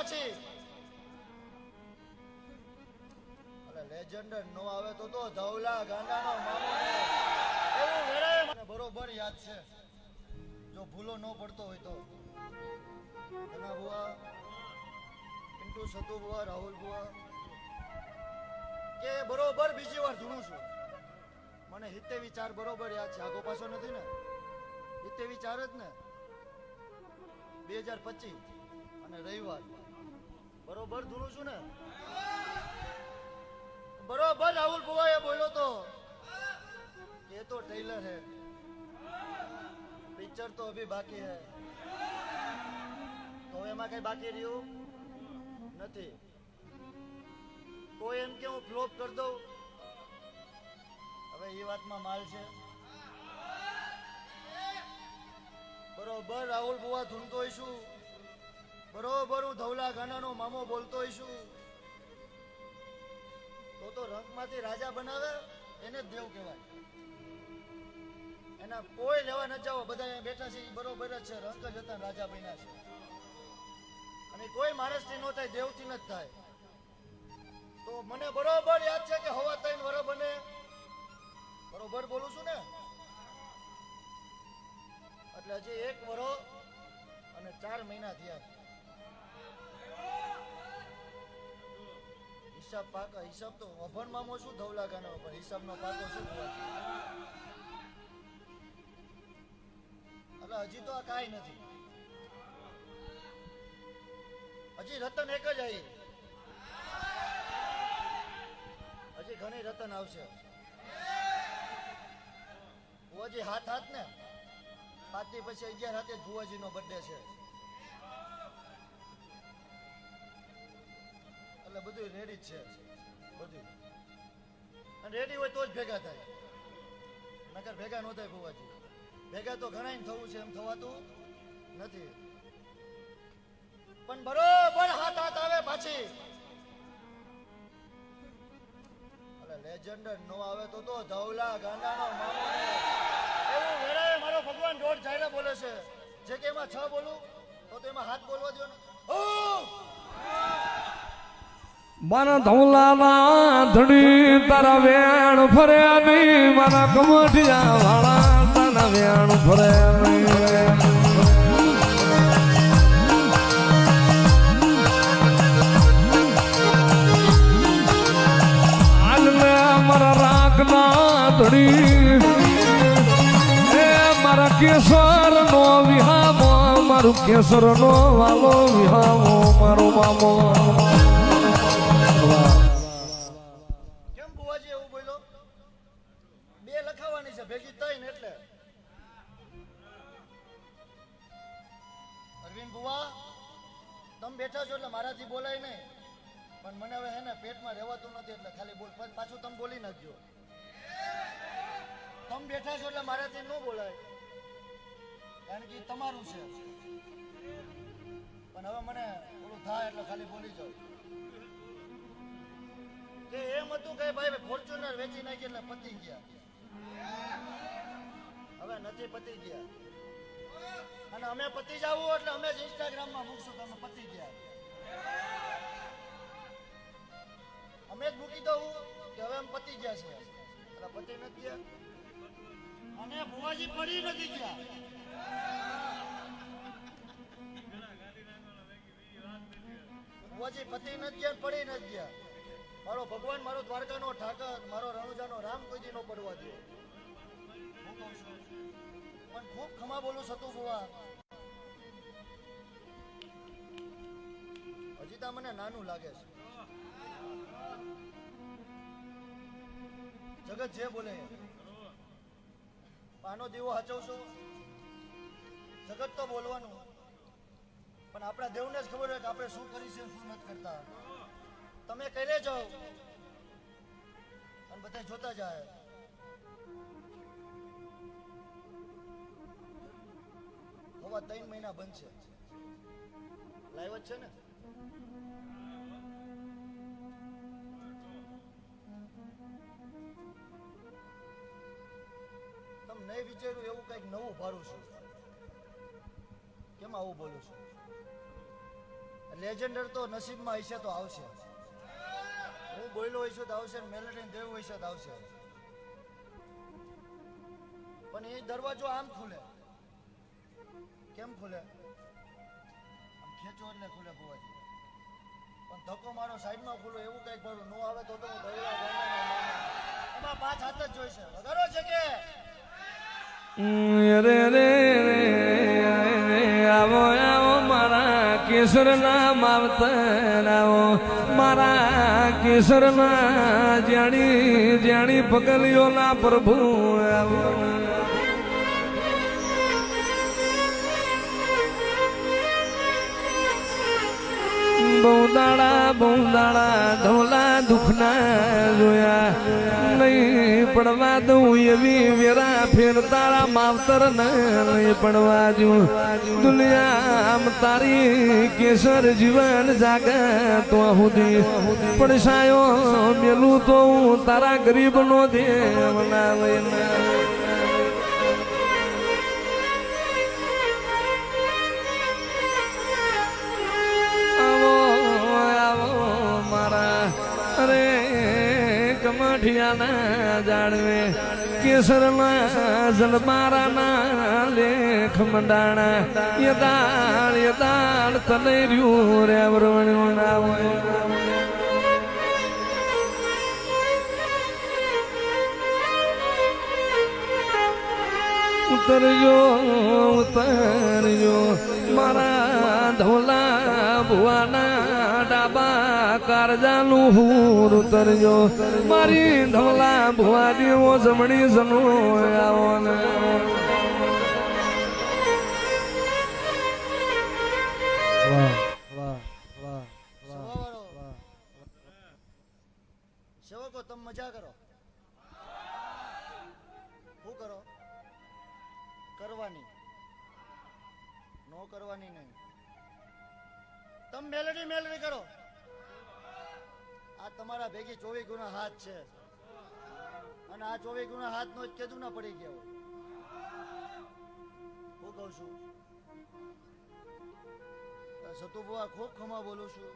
પાછી. અરે લેજન્ડ નો આવે તો ધવલા ગાંડાનો મામો એવું વેરાય મને બરોબર યાદ છે. જો ભૂલો ન પડતો હોય તો ધના બુઆ, પિન્ટુ સતુ બુઆ, રાહુલ બુઆ કે બરોબર બીજી વાર ધૂણું છું. મને હિતે વિચાર બરોબર યાદ છે. આગો પાછો નથી ને, હિતે વિચાર જ ને. 2025 અને રવિવાર બરોબર ધૂણું છું ને. બરોબર રાહુલ બુઆ એ બોલ્યો તો ये तो ट्रेलर है, पिक्चर तो अभी बाकी है. तो એમાં કઈ બાકી રહ્યું નથી. કોઈ એમ કે હું ફ્લોપ કરી દઉં, હવે એ વાતમાં માલ છે. બરોબર રાહુલ બુઆ ધૂણતો હોઈશું, બરોબર હું ધવલા ગાનાનો મામો બોલતો હોઈશું. તો રંગમાંથી રાજા બનાવે એને જ દેવ કહેવાય. એના કોઈ લેવા ન જાઓ, બધા બેઠા છે બરોબર જ છે. રંગ જ હતા રાજા બન્યા છે. અને કોઈ માણસથી ન થાય, દેવથી ન જ થાય. તો મને બરોબર યાદ છે કે હવા 3 વર્ષ બને. બરોબર બોલું છું ને? એટલે હજી 1 વર્ષ અને 4 મહિના થયા. હિસાબ પાકા, હિસાબ તો અભણ મામો શું ધવલા ગાનો, પણ હિસાબનો પાકો શું એટલે હજી તો આ કાંઈ નથી. હજી રતન એક જ આવી, હજી ઘણી રતન આવશે. ભુવાજી હાથ ને 5 દી પછી 11 હાથે ભુવાજી નો બર્થડે છે. એટલે બધું રેડી જ છે, બધું. અને રેડી હોય તો જ ભેગા થાય, નકર ભેગા ન થાય. ભુવાજી ભેગા તો ઘણા થવું છે, એમ થવાતું નથી. પણ બરોબર હાથ આવે પાછી. અરે લેજન્ડ નો આવે તો ધવલા ગાંડાનો મામો એવું વેરાય. મારો ભગવાન દોઢ જાયરે બોલે છે. જે કે એમાં 6 બોલું તો એમાં હાથ બોલવા દો ને. મારા ધવલાના ધણી તારા વેણ ફરે નહીં, મારા કમઠિયા વાળા તારા વેણ ફરે નહીં. હાલને મારા રાખના ધણી એ મારા કેસર નો વિહામો, મારું કેસર નો વાલો વિહામો, મારો મામો. કેમ બુવાજી એવું બોલ્યો? 2 લખાવાની છે ભેગી 3 એટલે. અરવિંદ બુવા તમે બેઠા છો એટલે મારાથી બોલાય નહીં, પણ મને હવે હે ને પેટમાં રહેવાતું નથી, એટલે ખાલી બોલ પાછું તમે બોલી નાખજો. તમે બેઠા છો એટલે મારાથી ન બોલાય, કારણ કે તમારું છે. પણ હવે મને ઓલું થાય એટલે ખાલી બોલી જાવ કે એમ હતું કે ભાઈ ફોર્ચ્યુનર વેચી નાખી એટલે પતી ગયા. હવે નથી પતી ગયા, અને અમે પતી જવું એટલે અમે જ ઇન્સ્ટાગ્રામમાં મૂકશું તમે પતી ગયા. અમે જ મૂકી દઉં કે હવે એમ પતી ગયા છે, એટલે પતી નથી ગયા. અને ભુવાજી પડી નથી ગયા. ભુવાજી પતી નથી ગયા, પડી નથી ગયા. મારો ભગવાન, મારો દ્વારકાનો ઠાકર, મારો રણુજાનો રામ કોઈ દી નો પડવા દે. પણ ખૂબ ખમા બોલું સતુ બુઆ. હજી તો મને નાનું લાગે છે. જગત જે બોલે આનો દીવો હચવશો. જગત તો બોલવાનું, પણ આપણા દેવને જ ખબર હોય કે આપણે શું કરી છે, શું નથી કરતા. તમે કરે જાઓ અને બધા જોતા જાય. હવા 3 મહિના બંધ છે, લાઈવ જ છે ને. તમે નહીં વિચાર્યું એવું કઈક નવું ભારું છું, કેમ આવું બોલું છું? લેજેન્ડર તો નસીબમાં હશે તો આવશે. હું બોલ્યો હશે તો આવશે, મેલેડીને દેવું હશે તો આવશે. પણ એ દરવાજો આમ ખુલે. કેમ ખુલે? આમ ખેંચો એટલે ખુલે ભુવાજી. પણ ધક્કો મારો સાઈડમાં ખુલો એવું કઈક ભરું નો આવે તો હું ધવલા એમાં 5 હાથ જ જોઈશે. વધારો છે કે રે રે આવો આવો મારા કેસરના માવતર આવો મારા કેસરના જાણી જાણી પગલીઓના પ્રભુ આવો બહુદાડા ધોલા દુખના જોયા નહીં પડવા દઉં એવી વેરા ફેર તારા માવતર નહીં પડવા દઉં. દુનિયા તારી કેસર જીવન જાગે તો સુધી પડસાયો મેલું તો હું તારા ગરીબનો દેવ ના લઈને કમઠિયાના જાણવે કેસરના જલમારાના લેખ મંડાણા યદાળ તને રહ્યું રે વરણ્યું ના હોય. ઉતરજો મારા ધોલા ભુવાના ડાબા કારજાનું હૂર ઉતરજો મારી ધોલા ભુવા દેવો જમણી જનો આવો ને સેવકો તમે મજા કરો. શું કરો? કરવાની નો કરવાની નહીં. તમે મેલડી કરો. આ તમારા ભેગી 24 ગુના હાથ છે અને આ 24 ગુના હાથ નો જ કેદું ના પડી ગયા હોય. હું કહું છું સતુભા ખૂબ ખમા બોલું છું,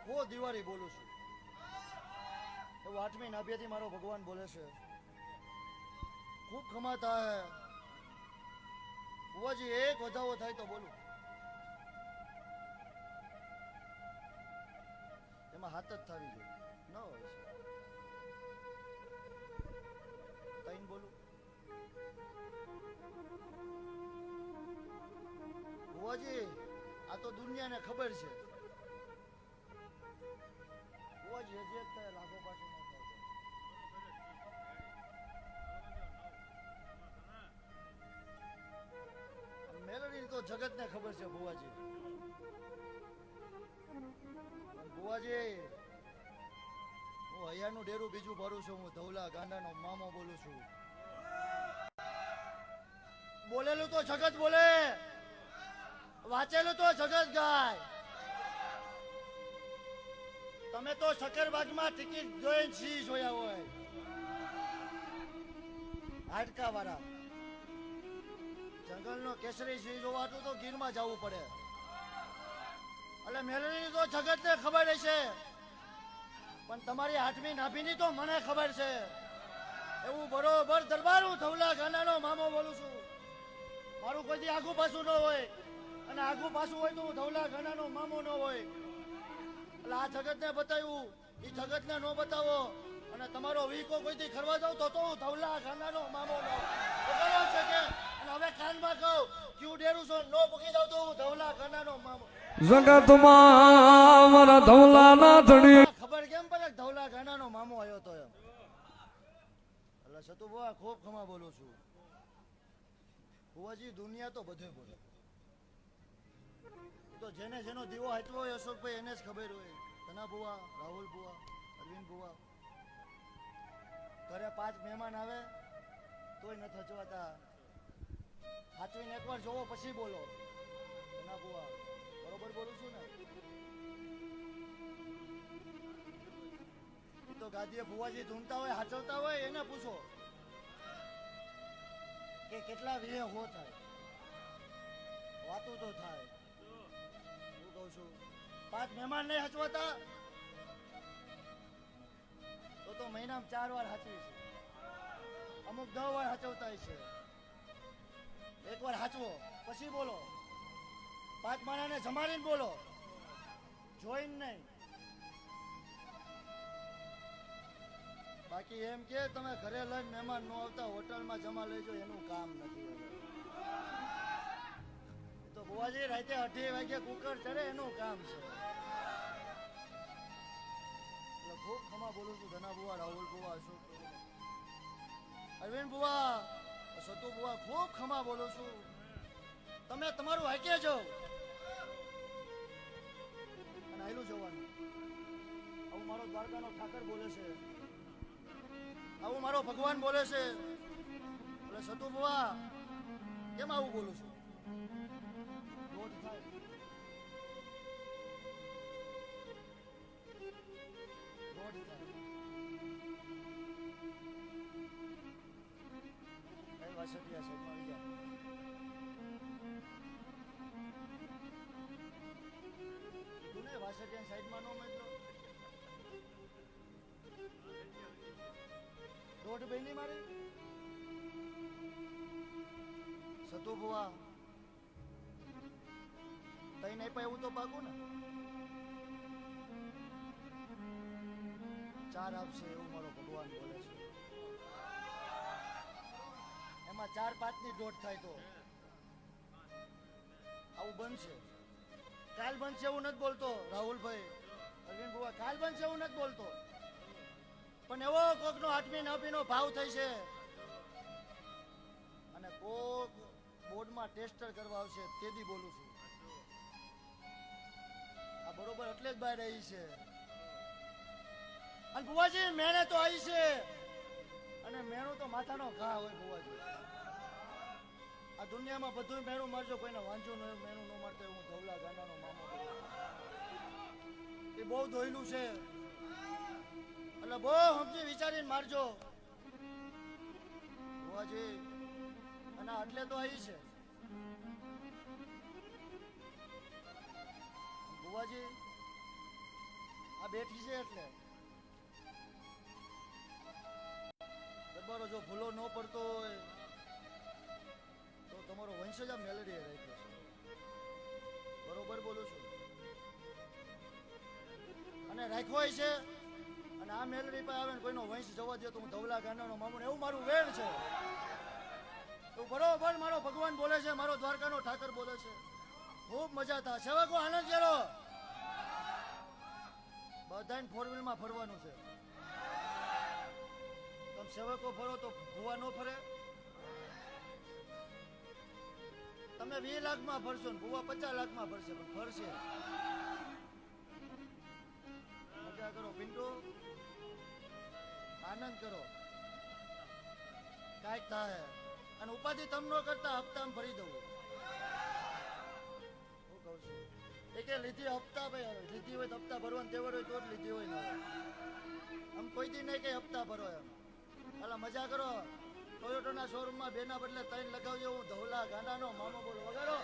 ખૂબ દિવાળી બોલું છું. એવું 8મી નાભિયાથી મારો ભગવાન બોલે છે. ખૂબ ખમા થાય બુવાજી, એક વધાવો થાય તો બોલું. એમાં હાથ જ થાવી જોઈએ ન હોય તઈને બોલું. બુવાજી આ તો દુનિયાને ખબર છે. બુવાજી હજી એક થાય લાખો પાસે ન થાય. મેલડી તો જગત ને ખબર છે બુવાજી. બુવાજી હું હૈયાનું ડેરું બીજું ભરું છું. હું ધવલા ગાંડાનો મામો બોલું છું. બોલેલું તો જગત બોલે, વાંચેલું તો જગત ગાય. તમે તો શક્કરબાગમાં ટિકિટ જોઈને સિંહ જોયા હોય હાડકા વાળા. જંગલનો કેસરી સિંહ જોવાતું તો ગીરમાં જવું પડે. એટલે મેલડી તો જગતને ખબર છે, પણ તમારી 8મી નાભીની તો મને ખબર છે. એવું બરોબર દરબાર હું ધવલા ગાંડાનો મામો બોલું છું. મારું કોઈ આગુ પાછું ન હોય, અને આગુ પાછું હોય તો હું ધવલા ગાંડાનો મામો ન હોય. એટલે આ જગતને બતાવ્યું, એ જગતને ન બતાવો. અને તમારો વીકો કોઈથી ખરવા જાવ તો હું ધવલા ગાંડાનો મામો ન છે કે. અને હવે કાનમાં કહું ક્યુ ડેરું છો નો પૂકી જાવ તો હું ધવલા ગાંડાનો મામો. જગતમાં મારા ધવલા ના ધણી ખબર કેમ પડે ધવલા ગાંડાનો મામો આવ્યો તો એમ. એટલે સતુભા ખૂબ ખમા બોલું છું. ભુવાજી દુનિયા તો બધે બોલે. તો જેને જેનો દીવો હાચવો હોય અશોકભાઈ એને જ ખબર હોય. ધના ભુવા, રાહુલ ભુવા, અરવિંદ ભુવા. ઘરે 5 મહેમાન આવે તોય નથી હચવાતા. હાચવીને એકવાર જોવો પછી બોલો. ધના ભુવા બરોબર બોલું છું ને? તો ગાદીએ ભુવાજી ધૂમતા હોય, હાચવતા હોય એને પૂછો કે કેટલા વિહે હો થાય. વાતું તો થાય. હું કહું 5 મહેમાન નહીં હચવાતા તો મહિનામાં 4 વાર હાચવી છે, અમુક 10 વાર હાચવતા છે. એકવાર હાચવો પછી બોલો, 5 માણાને જમાડીને બોલો, જોઈને નહીં. બાકી એમ કે તમે ઘરે લઈને મહેમાન ન આવતા હોટલમાં જમા લેજો એનું કામ નથી. તો બુવાજી રાતે 8 વાગે કુકર ચડે એનું કામ છે. એટલે ખૂબ ખમા બોલું છું ધના બુવા, રાહુલ બુવા, અશોક અરવિંદ બુવા, સતુ બુવા, ખૂબ ખમા બોલું છું. તમે તમારું હાકે છો અને આયલું જવાનું. આવું મારો દ્વારકાનો ઠાકર બોલે છે, આવું મારો ભગવાન બોલે છે. એટલે સતુ બુવા કેમ આવું બોલું છું? દોઢ થાય. દોઢ થાય. કઈ વાસઠિયા સાઈડમાં આવી જાઓ. કીધું ને વાસઠિયા સાઈડમાં નો મિત્રો. દોઢ બહેની મારી સતુ બુવા તઈ નહીં પાય એવું તો પાકું ને. 4 આપશે એવું મારો ભગવાન બોલે છે. એમાં 4-5 ની દોઢ થાય તો આવું બનશે. કાલ બનશે એવું નથી બોલતો રાહુલભાઈ, અરવિંદ બુવા, કાલ બનશે એવું નથી બોલતો. પણ એવો કોકનો 8મી 9મીનો ભાવ થઈ છે અને કોક બોર્ડમાં ટેસ્ટર કરવા આવશે તેથી બોલું છું. આ બરોબર એટલે જ બહાર આવી છે. અને બુવાજી મેણે તો આવી છે અને મેણું તો માથાનો ઘા હોય બુવાજી. આ દુનિયામાં બધું મેણું મારજો, કોઈને વાંચો ન મેણું ન મારતો. હું ધવલા ગાંડાનો મામો એ બહુ ધોયેલું છે એટલે બહુ સમજી વિચારીને મારજો બુવાજી. અને એટલે તો આવી છે બુવાજી, આ બેઠી છે એટલે દરબારો જો ભૂલો ન પડતો હોય તો તમારો વંશ જ આ મેલેડી રાખ્યો છે. બરોબર બોલું છું. અને રાખ્યો હોય છે અને આ મેલડી પર આવે ને કોઈનો વંશ જવા દે તો હું ધવલા ગાંડાનો મામો, એવું મારું વેણ છે. તો બરોબર મારો ભગવાન બોલે છે, મારો દ્વારકાનો ઠાકર બોલે છે. ખૂબ મજા થાય. સેવકો આનંદ કરો. બધાને 4 વ્હીલમાં ફરવાનું છે. તમે સેવકો ફરો તો ભુવા ન ફરે. તમે 20 લાખમાં ફરશો ને ભુવા 50 લાખમાં ફરશે, પણ ફરશે. મજા કરો પિન્ટુ, આનંદ કરો, કાંઈક થાય. અને ઉપાધિ તમ ન કરતા હપ્તામાં ભરી દઉં. હું કહું છું એ કે લીધી હપ્તા, ભાઈ લીધી હોય તો હપ્તા ભરવાનું તેવડ હોય તો જ લીધી હોય ને. આમ કોઈ દી નહીં કે હપ્તા ભરો એમ. હાલા મજા કરો. ટોયોટોના શોરૂમમાં 2 ના બદલે 3 લગાવજો. હું ધવલા ગાંડાનો મામો બોલો. વગાડો.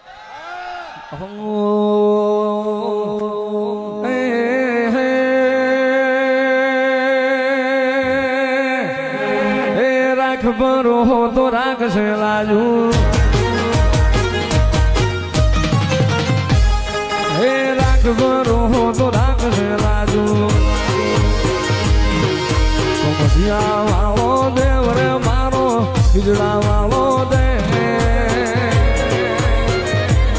રાખ બરો તો રાખશે લાજુ, હે રાખ બરો તો રાખશે લાજુ. કમસિયા વાળો દેવ રે મારો, ખીજડા વાળો દે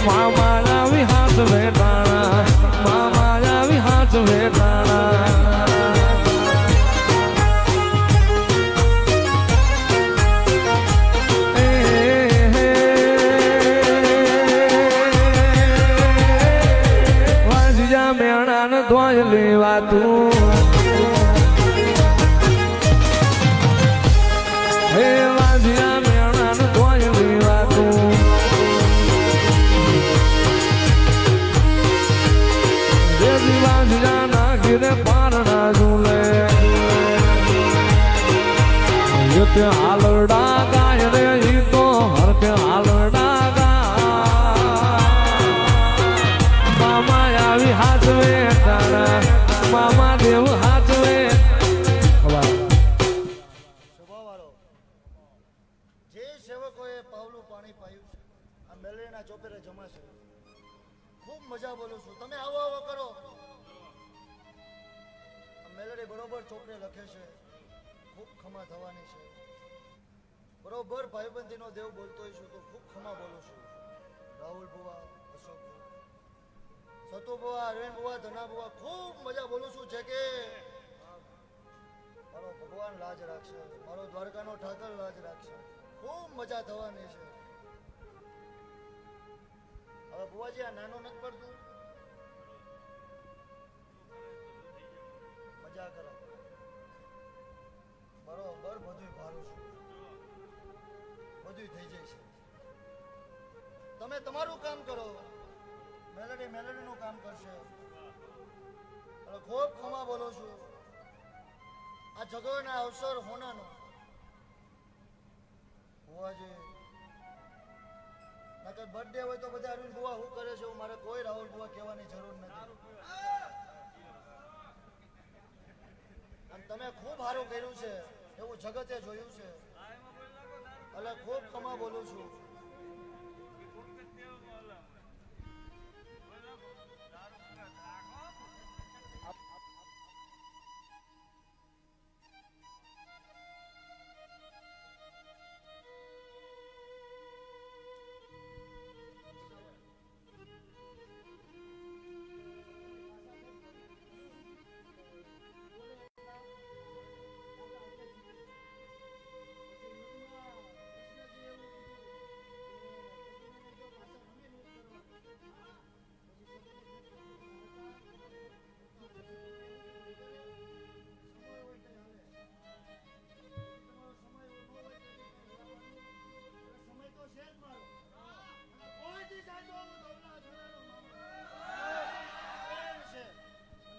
મામા આવી હાથ વેટાણા, મામા આવી હાથ વેટાણા. મેણાને ધોઈ લેવાતું, હે વાંજિયા મેણાને ધોઈ લેવાતું. દેવી વાંજિયા ના ઘીરે પારણા ઝૂલે, તે હાલડા ગાય રે ઈ તો હરકે હાલડા ગાય. મામા આવી હાથ વે ગાણા મામા દેવ હાથવે સ્વભાવવાળો જે સેવકોએ પાવલું પાણી પાયું છે આ મેલડીના ચોપેરે જમાશે. ખૂબ મજા બોલું છું. તમે આવો આવો કરો. આ મેલડી બરોબર ચોપડે લખે છે. ખૂબ ખમા થવાની છે. બરોબર ભાઈબંધીનો દેવ બોલતો છું તો ખૂબ ખમા બોલું છું. રાહુલ બુવા, અશોક સતુ બુવા, અરવિંદ બુવા, ધના બુવા, ખૂબ મજા બોલું છું. છે કે મારો ભગવાન લાજ રાખશે, મારો દ્વારકાનો ઠાકર લાજ રાખશે. ખૂબ મજા થવાની છે. હવે બુવાજી આ નાનો નથી પડતું, મજા કરો બરોબર. બધું ભારું છું, બધું થઈ જાય છે. તમે તમારું કામ કરો, મેલડી મેલડીનું કામ કરશે. હવે ખૂબ ખમા બોલો છું. આ જગતના અવસર હોનાનો બુવાજી નકર બર્થડે હોય તો બધા અરવિંદ બુવા શું કરે છે મારે કોઈ રાહુલ બુવા કહેવાની જરૂર નથી. અને તમે ખૂબ સારું કર્યું છે એવું જગતે જોયું છે. એટલે ખૂબ ખમા બોલું છું.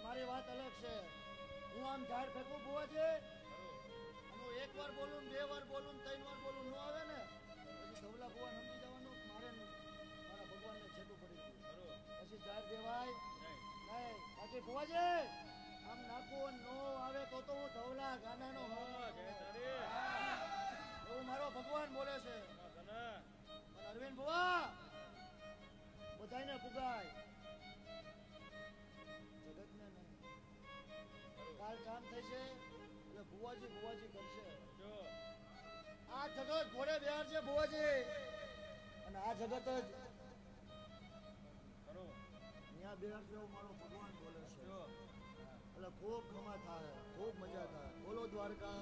મારી વાત અલગ છે. હું આમ ઝાડ ફેંકું બુવાજી, હું એક વાર બોલું, બે વાર બોલું, ત્રણ વાર બોલું, ન આવે ને પછી ધવલા બુવા સમજી જવાનું મારે મારા ભગવાનને છેટું પડી ગયું. પછી ઝાડ દેવાય નહીં. બાકી બુવાજી આમ નાખવું નો આવે તો હું ધવલા ગાનાનો એવું મારો ભગવાન બોલે છે. પણ અરવિંદ બુવા બધાને પુગાય, જગતને નહીં. કાલ કામ થશે એટલે બુવાજી બુવાજી કરશે. આ જગત ઘોડે બિહાર છે બુવાજી, અને આ જગત જ ત્યાં બિહાર છે એવું મારો ભગવાન બોલે છે. એટલે ખૂબ ખમા થાય, ખૂબ મજા થાય. બોલો દ્વારકા.